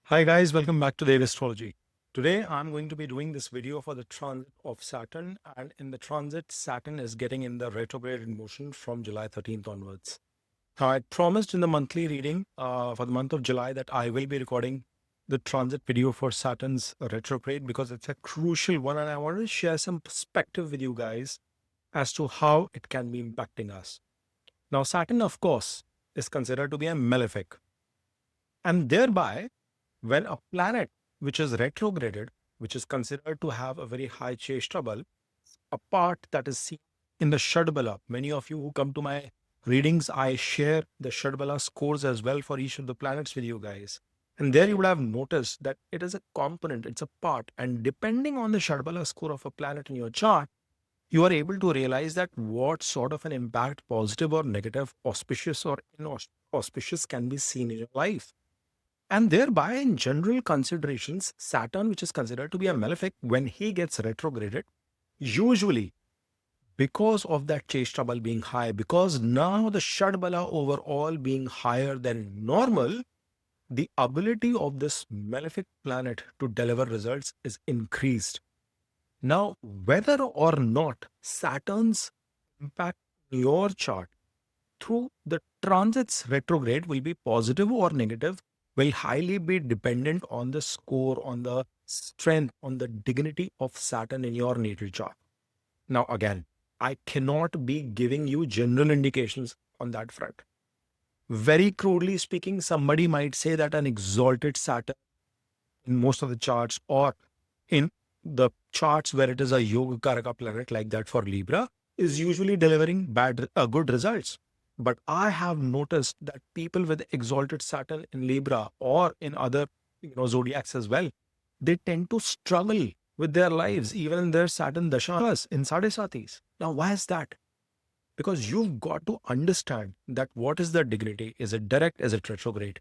Hi guys, welcome back to Daily Astrology. Today I'm going to be doing this video for the transit of Saturn, and in the transit Saturn is getting in the retrograde motion from July 13th onwards. Now I promised in the monthly reading for the month of July that I will be recording the transit video for Saturn's retrograde because it's a crucial one, and I want to share some perspective with you guys as to how it can be impacting us. Now Saturn, of course, is considered to be a malefic, and thereby when a planet which is retrograded, which is considered to have a very high chase trouble, a part that is seen in the Shadbala. Many of you who come to my readings, I share the Shadbala scores as well for each of the planets with you guys. And there you would have noticed that it is a component, it's a part. And depending on the Shadbala score of a planet in your chart, you are able to realize that what sort of an impact, positive or negative, auspicious or inauspicious, can be seen in your life. And thereby, in general considerations, Saturn, which is considered to be a malefic, when he gets retrograded, usually because of that chase trouble being high, because now the Shadbala overall being higher than normal, the ability of this malefic planet to deliver results is increased. Now, whether or not Saturn's impact in your chart through the transits retrograde will be positive or negative will highly be dependent on the score, on the strength, on the dignity of Saturn in your natal chart. Now, again, I cannot be giving you general indications on that front. Very crudely speaking, somebody might say that an exalted Saturn in most of the charts or in the charts where it is a yoga karaka planet like that for Libra is usually delivering good results. But I have noticed that people with exalted Saturn in Libra or in other zodiacs as well, they tend to struggle with their lives even in their Saturn dashas in Sadesatis. Now, why is that? Because you've got to understand that what is the dignity? Is it direct? Is it retrograde?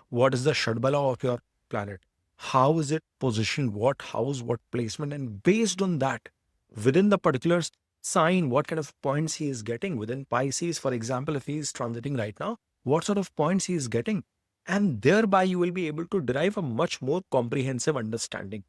What is the Shadbala of your planet? How is it positioned? What house, what placement? And based on that, within the particular sign, what kind of points he is getting within Pisces, for example, if he is transiting right now, what sort of points he is getting. And thereby, you will be able to derive a much more comprehensive understanding.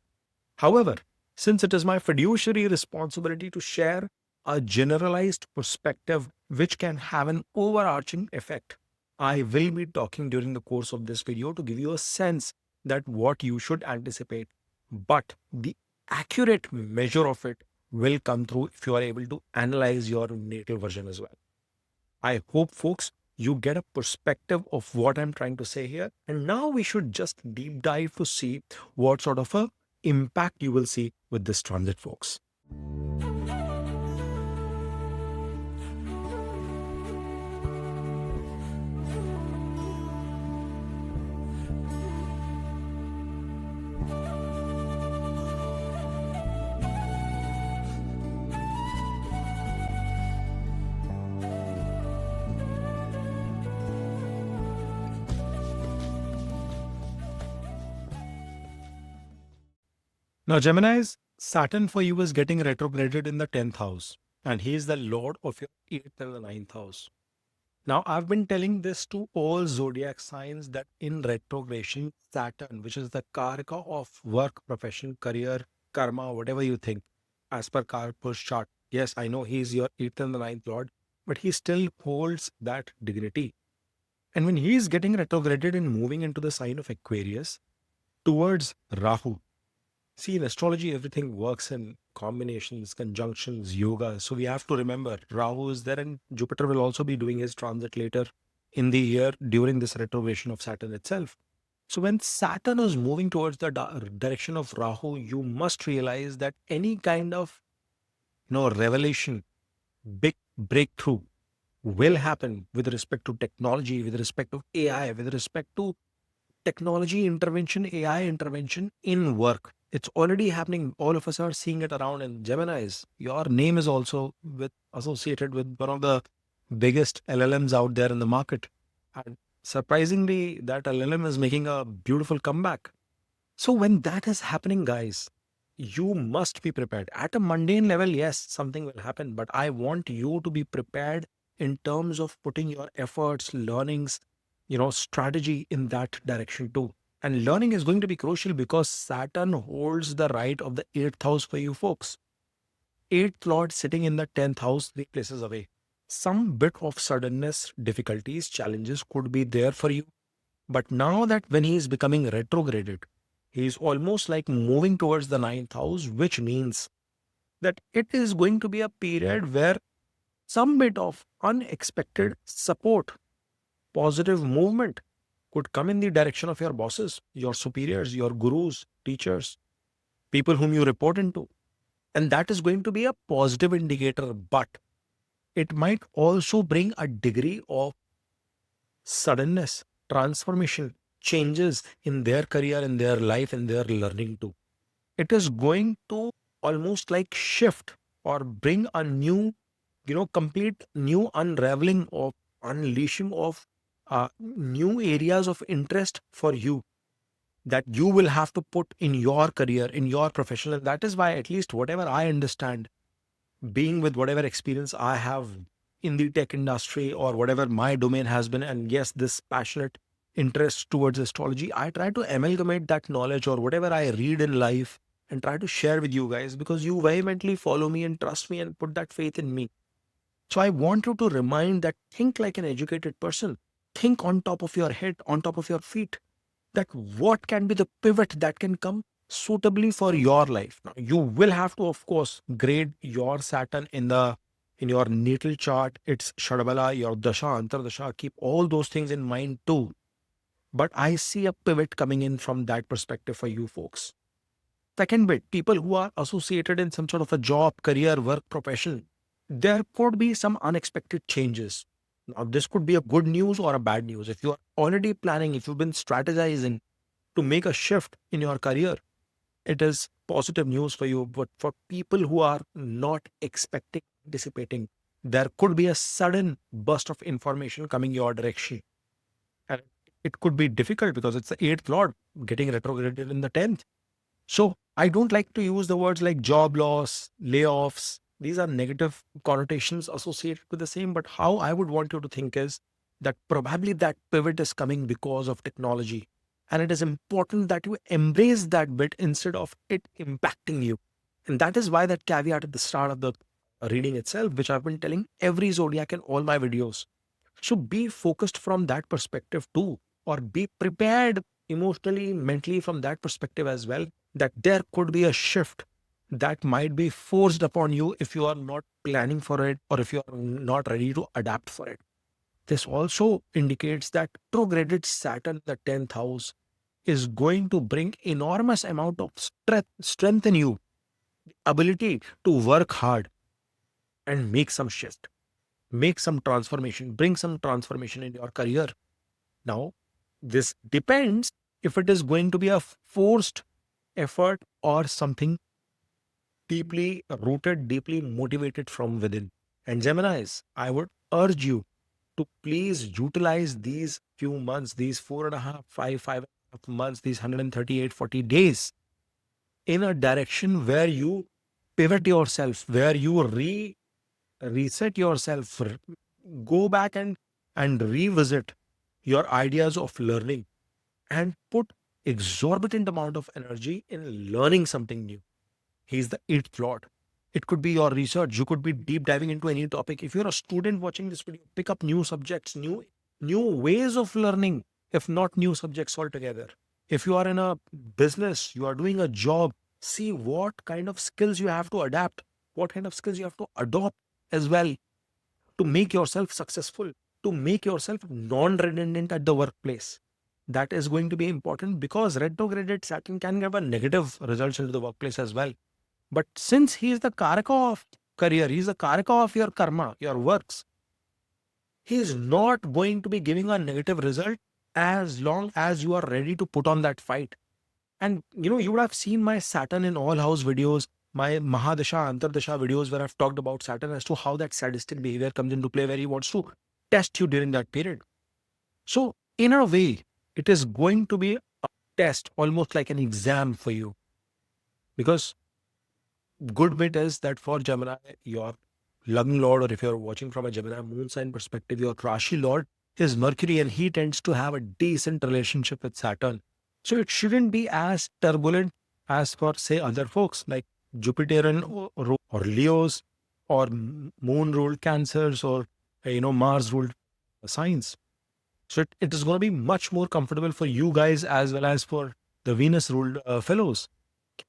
However, since it is my fiduciary responsibility to share a generalized perspective which can have an overarching effect, I will be talking during the course of this video to give you a sense that what you should anticipate. But the accurate measure of it will come through if you are able to analyze your natal version as well. I hope, folks, you get a perspective of what I'm trying to say here. And now we should just deep dive to see what sort of a impact you will see with this transit, folks. Now, Gemini's Saturn for you is getting retrograded in the 10th house, and he is the lord of your 8th and the 9th house. Now, I've been telling this to all zodiac signs that in retrogradation, Saturn, which is the karaka of work, profession, career, karma, whatever you think, as per Karpur's chart. Yes, I know he's your 8th and the 9th lord, but he still holds that dignity. And when he is getting retrograded and moving into the sign of Aquarius towards Rahu, see, in astrology, everything works in combinations, conjunctions, yoga. So we have to remember Rahu is there, and Jupiter will also be doing his transit later in the year during this retrogression of Saturn itself. So when Saturn is moving towards the direction of Rahu, you must realize that any kind of revelation, big breakthrough will happen with respect to technology, with respect to AI, with respect to technology intervention, AI intervention in work. It's already happening. All of us are seeing it around in Gemini's. Your name is also associated with one of the biggest LLMs out there in the market. And surprisingly, that LLM is making a beautiful comeback. So when that is happening, guys, you must be prepared. At a mundane level, yes, something will happen, but I want you to be prepared in terms of putting your efforts, learnings, strategy in that direction too. And learning is going to be crucial because Saturn holds the right of the eighth house for you folks. Eighth lord sitting in the 10th house, 3 places away. Some bit of suddenness, difficulties, challenges could be there for you. But now that when he is becoming retrograded, he is almost like moving towards the ninth house, which means that it is going to be a period where some bit of unexpected support, positive movement could come in the direction of your bosses, your superiors, your gurus, teachers, people whom you report into. And that is going to be a positive indicator, but it might also bring a degree of suddenness, transformation, changes in their career, in their life, in their learning too. It is going to almost like shift or bring a new, complete new unraveling of unleashing of new areas of interest for you that you will have to put in your career, in your profession. And that is why, at least whatever I understand, being with whatever experience I have in the tech industry or whatever my domain has been, and yes, this passionate interest towards astrology, I try to amalgamate that knowledge or whatever I read in life and try to share with you guys because you vehemently follow me and trust me and put that faith in me. So I want you to remind that think like an educated person. Think on top of your head, on top of your feet, that what can be the pivot that can come suitably for your life. Now, you will have to, of course, grade your Saturn in your natal chart, its Shadabala, your Dasha, Antardasha. Keep all those things in mind too. But I see a pivot coming in from that perspective for you folks. Second bit, people who are associated in some sort of a job, career, work, profession, there could be some unexpected changes. Now, this could be a good news or a bad news. If you are already planning, if you've been strategizing to make a shift in your career, it is positive news for you. But for people who are not expecting, anticipating, there could be a sudden burst of information coming your direction. And it could be difficult because it's the eighth lord getting retrograded in the 10th. So I don't like to use the words like job loss, layoffs. These are negative connotations associated with the same. But how I would want you to think is that probably that pivot is coming because of technology. And it is important that you embrace that bit instead of it impacting you. And that is why that caveat at the start of the reading itself, which I've been telling every zodiac in all my videos. So be focused from that perspective too, or be prepared emotionally, mentally from that perspective as well, that there could be a shift that might be forced upon you if you are not planning for it or if you are not ready to adapt for it. This also indicates that retrograded Saturn, the 10th house, is going to bring enormous amount of strength in you, ability to work hard and make some shift, make some transformation, bring some transformation in your career. Now, this depends if it is going to be a forced effort or something deeply rooted, deeply motivated from within. And Geminis, I would urge you to please utilize these few months, these 4.5, 5.5 months, these 138, 40 days in a direction where you pivot yourself, where you reset yourself, go back and revisit your ideas of learning and put exorbitant amount of energy in learning something new. He's the eighth lord. It could be your research. You could be deep diving into any topic. If you're a student watching this video, pick up new subjects, new ways of learning, if not new subjects altogether. If you are in a business, you are doing a job, see what kind of skills you have to adapt, what kind of skills you have to adopt as well to make yourself successful, to make yourself non-redundant at the workplace. That is going to be important because retrograded Saturn can give a negative results into the workplace as well. But since he is the Karaka of career, he is the Karaka of your karma, your works, he is not going to be giving a negative result as long as you are ready to put on that fight. And you would have seen my Saturn in all house videos, my Mahadasha, Antardasha videos where I've talked about Saturn as to how that sadistic behavior comes into play where he wants to test you during that period. So, in a way, it is going to be a test, almost like an exam for you. Because good bit is that for Gemini, your Lagna Lord, or if you're watching from a Gemini moon sign perspective, your Rashi Lord is Mercury, and he tends to have a decent relationship with Saturn. So it shouldn't be as turbulent as for, say, other folks like Jupiterian or Leos or moon ruled cancers or, Mars ruled signs. So it is going to be much more comfortable for you guys as well as for the Venus ruled fellows.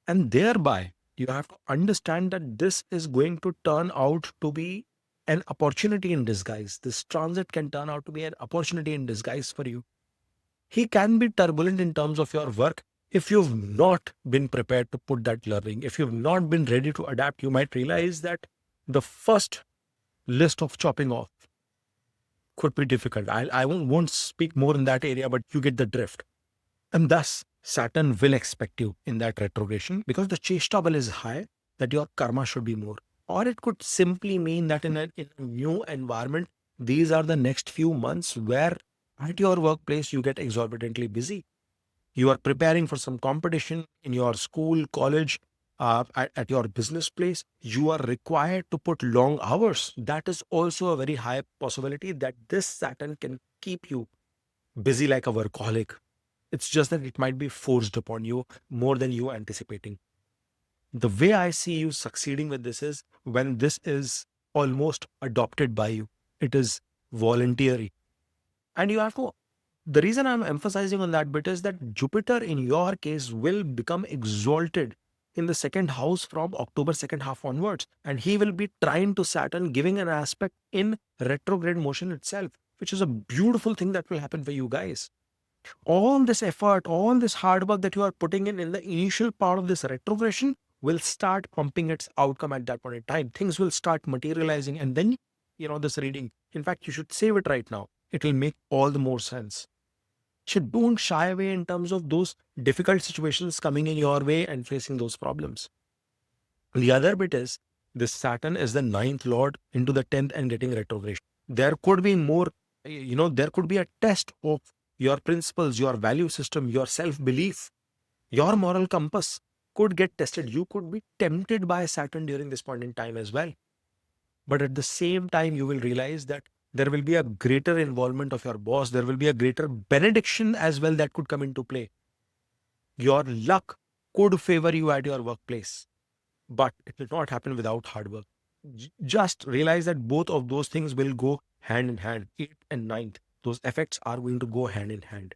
And thereby, you have to understand that this is going to turn out to be an opportunity in disguise. This transit can turn out to be an opportunity in disguise for you. He can be turbulent in terms of your work if you've not been prepared to put that learning. If you've not been ready to adapt, you might realize that the first list of chopping off could be difficult. I won't speak more in that area, but you get the drift. And thus, Saturn will expect you in that retrogression because the chesta bal is high, that your karma should be more. Or it could simply mean that in a new environment, these are the next few months where at your workplace you get exorbitantly busy. You are preparing for some competition in your school, college, at your business place. You are required to put long hours. That is also a very high possibility that this Saturn can keep you busy like a workaholic. It's just that it might be forced upon you more than you anticipating. The way I see you succeeding with this is when this is almost adopted by you. It is voluntary. And you have to, the reason I'm emphasizing on that bit is that Jupiter in your case will become exalted in the second house from October second half onwards. And he will be trying to Saturn, giving an aspect in retrograde motion itself, which is a beautiful thing that will happen for you guys. All this effort, all this hard work that you are putting in the initial part of this retrogression will start pumping its outcome at that point in time. Things will start materializing, and then, this reading. In fact, you should save it right now. It will make all the more sense. So don't shy away in terms of those difficult situations coming in your way and facing those problems. The other bit is this Saturn is the ninth lord into the 10th and getting retrogression. There could be more, there could be a test of your principles, your value system, your self belief, your moral compass could get tested. You could be tempted by Saturn during this point in time as well. But at the same time, you will realize that there will be a greater involvement of your boss. There will be a greater benediction as well that could come into play. Your luck could favor you at your workplace, but it will not happen without hard work. Just realize that both of those things will go hand in hand. 8th and ninth, those effects are going to go hand in hand.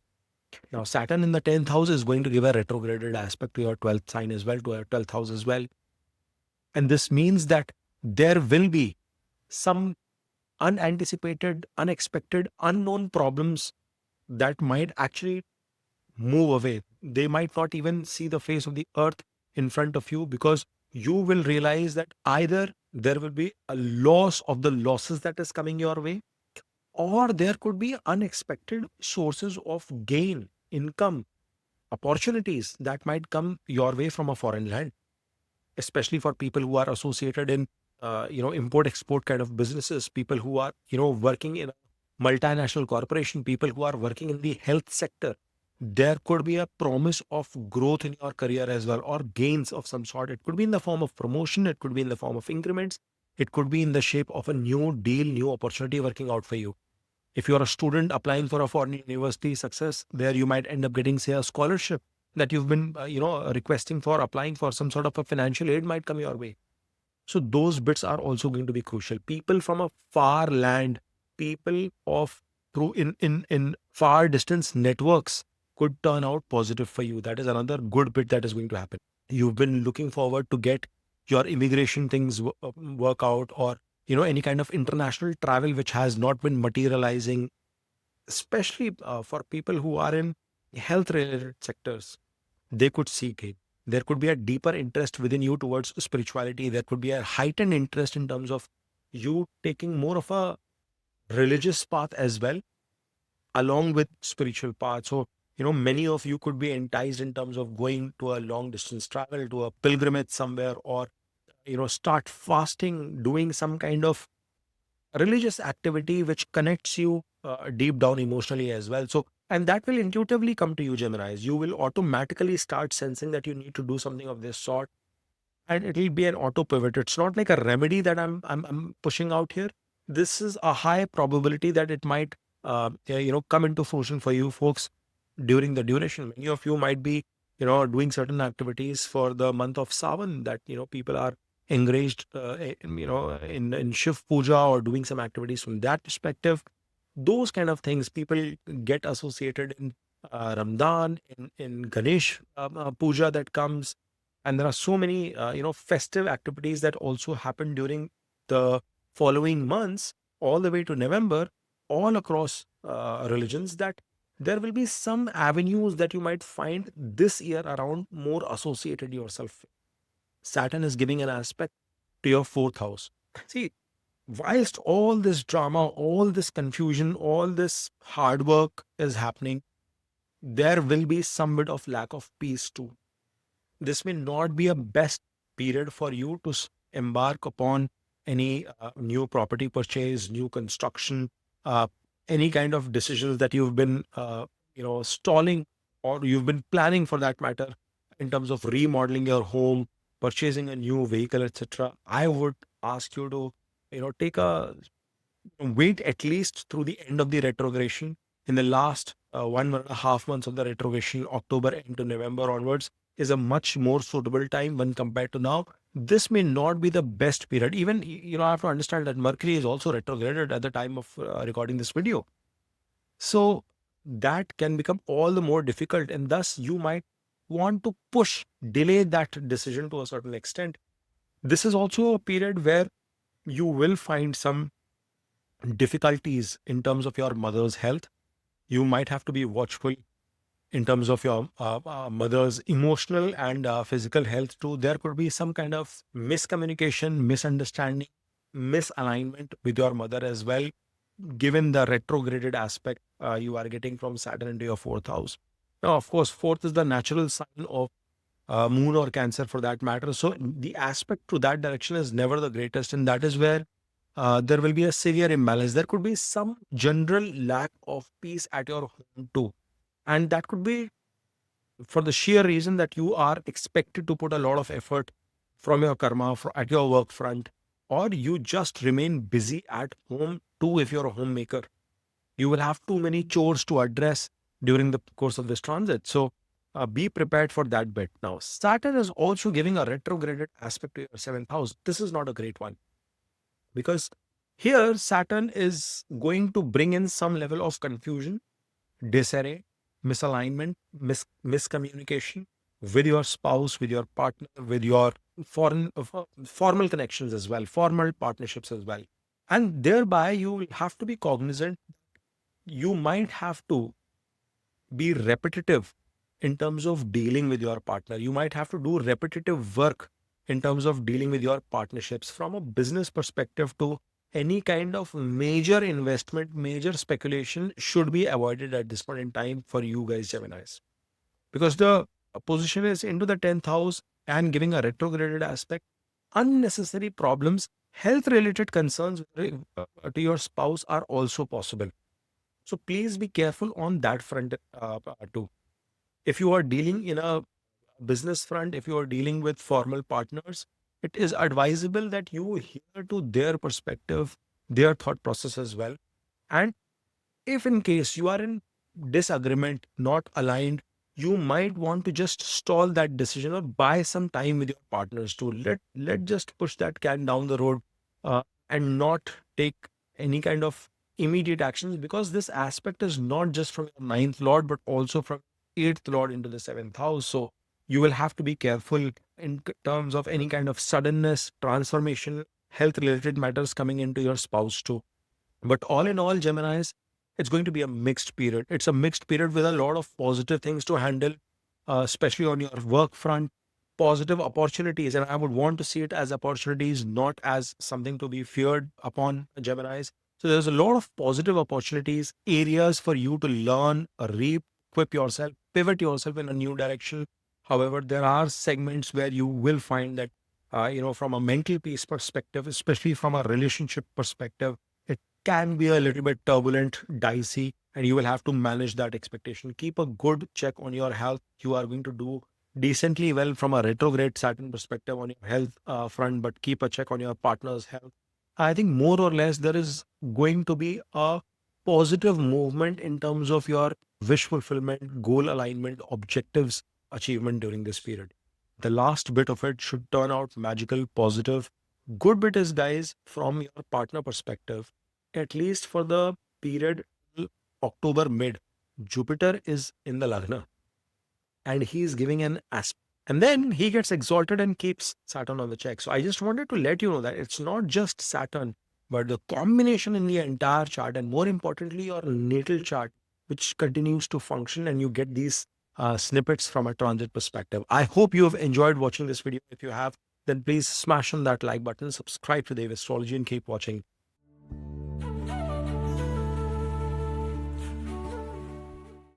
Now, Saturn in the 10th house is going to give a retrograded aspect to your 12th sign as well, to your 12th house as well. And this means that there will be some unanticipated, unexpected, unknown problems that might actually move away. They might not even see the face of the earth in front of you because you will realize that either there will be a loss of the losses that is coming your way, or there could be unexpected sources of gain, income, opportunities that might come your way from a foreign land, especially for people who are associated in import export kind of businesses, people who are working in a multinational corporation, people who are working in the health sector. There could be a promise of growth in your career as well, or gains of some sort. It could be in the form of promotion, it could be in the form of increments, it could be in the shape of a new deal, new opportunity working out for you. If you're a student applying for a foreign university success, there you might end up getting, say, a scholarship that you've been, requesting for, applying for some sort of a financial aid might come your way. So those bits are also going to be crucial. People from a far land, people of through in far distance networks could turn out positive for you. That is another good bit that is going to happen. You've been looking forward to get your immigration things work out, or any kind of international travel which has not been materializing, especially for people who are in health related sectors. They could seek it. There could be a deeper interest within you towards spirituality. There could be a heightened interest in terms of you taking more of a religious path as well, along with spiritual path. So, many of you could be enticed in terms of going to a long distance travel, to a pilgrimage somewhere, or, start fasting, doing some kind of religious activity which connects you deep down emotionally as well. So, and that will intuitively come to you, Geminis. You will automatically start sensing that you need to do something of this sort, and it will be an auto pivot. It's not like a remedy that I'm pushing out here. This is a high probability that it might come into fruition for you folks during the duration. Many of you might be, doing certain activities for the month of Sawan that, people are engaged, in Shiv Puja or doing some activities from that perspective. Those kind of things people get associated in Ramadan, in Ganesh Puja that comes. And there are so many, festive activities that also happen during the following months, all the way to November, all across religions, that there will be some avenues that you might find this year around more associated yourself. Saturn is giving an aspect to your fourth house. See, whilst all this drama, all this confusion, all this hard work is happening, there will be some bit of lack of peace too. This may not be a best period for you to embark upon any new property purchase, new construction, uh, any kind of decisions that you've been, stalling, or you've been planning for that matter, in terms of remodeling your home, purchasing a new vehicle, etc. I would ask you to, take a wait at least through the end of the retrogression. In the last 1.5 months of the retrogression, October end to November onwards, is a much more suitable time when compared to now. This may not be the best period. Even, I have to understand that Mercury is also retrograded at the time of recording this video. So that can become all the more difficult, and thus you might want to delay that decision to a certain extent. This is also a period where you will find some difficulties in terms of your mother's health. You might have to be watchful in terms of your mother's emotional and physical health too. There could be some kind of miscommunication, misunderstanding, misalignment with your mother as well, given the retrograded aspect you are getting from Saturn into your fourth house. Now, of course, fourth is the natural sign of moon or Cancer for that matter. So the aspect to that direction is never the greatest, and that is where there will be a severe imbalance. There could be some general lack of peace at your home too, and that could be for the sheer reason that you are expected to put a lot of effort from your karma at your work front, or you just remain busy at home too. If you're a homemaker, you will have too many chores to address during the course of this transit. So be prepared for that bit. Now, Saturn is also giving a retrograded aspect to your seventh house. This is not a great one, because here Saturn is going to bring in some level of confusion, disarray, misalignment, miscommunication with your spouse, with your partner, with your formal connections as well, formal partnerships as well. And thereby, you will have to be cognizant. You might have to be repetitive in terms of dealing with your partner. You might have to do repetitive work in terms of dealing with your partnerships. From a business perspective, to any kind of major investment, major speculation should be avoided at this point in time for you guys, Geminis, because the position is into the 10th house and giving a retrograded aspect. Unnecessary problems, health related concerns to your spouse are also possible. So please be careful on that front too. If you are dealing in a business front, if you are dealing with formal partners, it is advisable that you hear to their perspective, their thought process as well. And if in case you are in disagreement, not aligned, you might want to just stall that decision or buy some time with your partners to let just push that can down the road, and not take any kind of immediate actions, because this aspect is not just from your ninth lord but also from eighth lord into the seventh house. So you will have to be careful in terms of any kind of suddenness, transformation, health related matters coming into your spouse too. But all in all, Geminis, it's going to be a mixed period. It's a mixed period with a lot of positive things to handle, especially on your work front, positive opportunities. And I would want to see it as opportunities, not as something to be feared upon, Geminis. So there's a lot of positive opportunities, areas for you to learn, re-equip yourself, pivot yourself in a new direction. However, there are segments where you will find that, from a mental peace perspective, especially from a relationship perspective, it can be a little bit turbulent, dicey, and you will have to manage that expectation. Keep a good check on your health. You are going to do decently well from a retrograde Saturn perspective on your health front, but keep a check on your partner's health. I think more or less there is going to be a positive movement in terms of your wish fulfillment, goal alignment, objectives achievement during this period. The last bit of it should turn out magical, positive. Good bit is, guys, from your partner perspective, at least for the period till October mid, Jupiter is in the Lagna and he's giving an aspect. And then he gets exalted and keeps Saturn on the check. So I just wanted to let you know that it's not just Saturn, but the combination in the entire chart, and more importantly, your natal chart, which continues to function, and you get these snippets from a transit perspective. I hope you have enjoyed watching this video. If you have, then please smash on that like button, subscribe to Dave Astrology, and keep watching.